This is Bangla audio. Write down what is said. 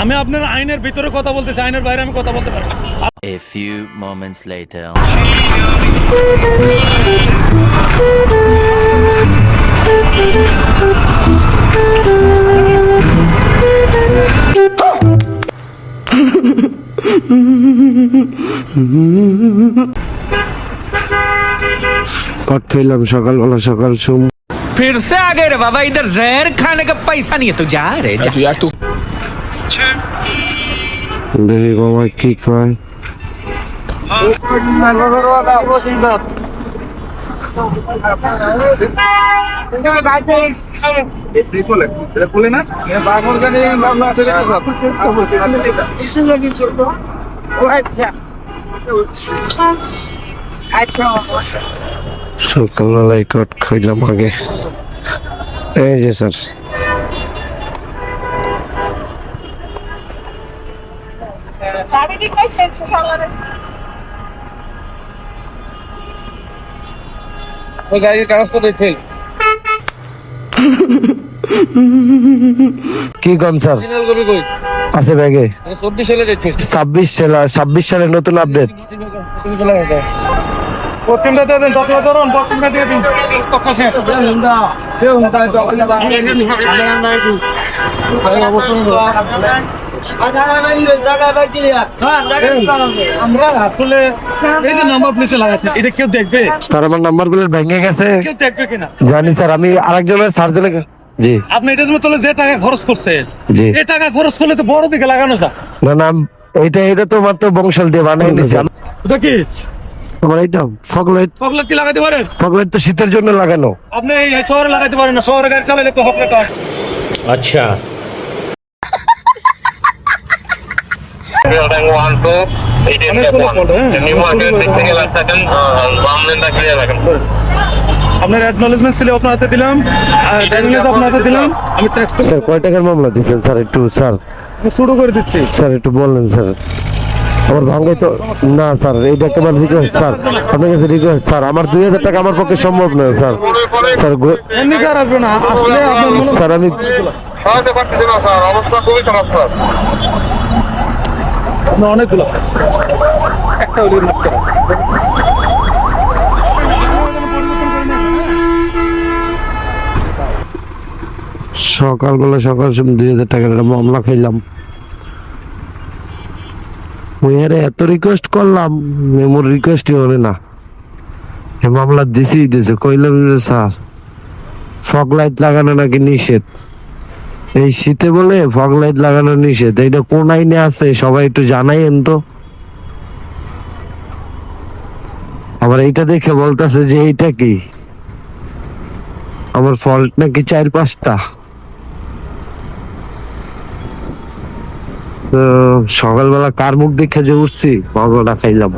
আমি আপনার আইনের ভিতরে কথা বলতেছি, আইনের বাইরে আমি কথা বলতে পারি না। A few moments later. খেলাম সকালবেলা সকাল সুম फिर से आ गए रे बाबा, इधर जहर खाने का पैसा नहीं है, तू जा रे जा। यार तू দেখি বাবা কি কয়। সকালবেলায় কট খাইলাম আগে। এই যে স্যার কি কন স্যার আছে ব্যাগে 26 সালের নতুন আপডেট। পশ্চিমটা দিয়ে দিন, দক্ষিণটা ধরুন, পশ্চিমটা দিয়ে দিন। আমরা আসলে এই যে নাম্বার প্লেটে লাগাইছে, এটা কেউ দেখবে? স্যার আমার নাম্বার গুলো ভেঙে গেছে, কেউ দেখবে কিনা জানি স্যার। আমি আরেকজনের সার্জনে জি আপনি এটার জন্য তাহলে যে টাকা খরচ করছেন, জি এই টাকা খরচ করলে তো বড় দিকে লাগানো যায় না। না এটা তো মাত্র বংশাল দিয়ে বানিয়ে নিয়েছি। ওটা কি আমার এইটা ফগলাইট ফগলেট কি লাগাইতে পারেন? ফগলাইট তো শীতের জন্য লাগানো। আপনি এই শহরে লাগাইতে পারেন না, শহরে গাড়ি চালালে তো ফগলেট হয়। अच्छा Building 1, 2, ATM step 1. The new market, technical second, bomb in the clear lagan. আপনার অ্যাকনলেজমেন্ট ছিল আপনার হাতে দিলাম, আর ড্রাইভিং লাইসেন্স আপনার হাতে দিলাম। আমি ট্যাক্স স্যার কয় টাকার মামলা দিচ্ছেন স্যার? একটু স্যার শুরু করে দিচ্ছি। স্যার একটু বললেন স্যার। আমার ভাঙ্গাই তো না স্যার, এইটা একেবারে রিকোয়েস্ট স্যার, আপনার কাছে রিকোয়েস্ট স্যার। আমার 2000 টাকা আমার পক্ষে সম্ভব নয় স্যার। স্যার এমনি স্যার আসবে না, আসলে আপনার স্যার আমি সাহায্য পাচ্ছি না স্যার, অবস্থা খুবই খারাপ স্যার। আপনার অনেকগুলো একটা ওই মাফ করা। সকালবেলা সকাল 2000 টাকার একটা মামলা খাইলাম। ওয়ারে এত রিকোয়েস্ট করলাম, মোর রিকোয়েস্টই হলে না। এই মামলা দিছে কইলাম যে স্যার ফগ লাইট লাগানো নাকি নিষেধ, এই শীতে বলে ফগ লাইট লাগানো নিষেধ। এইটা কোন আইনে আছে সবাই একটু জানাইন তো। আবার এইটা দেখে বলতেছে যে এইটা কি আমার ফল্ট নাকি 4-5টা। সকালবেলা কার মুখ দেখে যে উঠছি মামলাটা খাইলাম।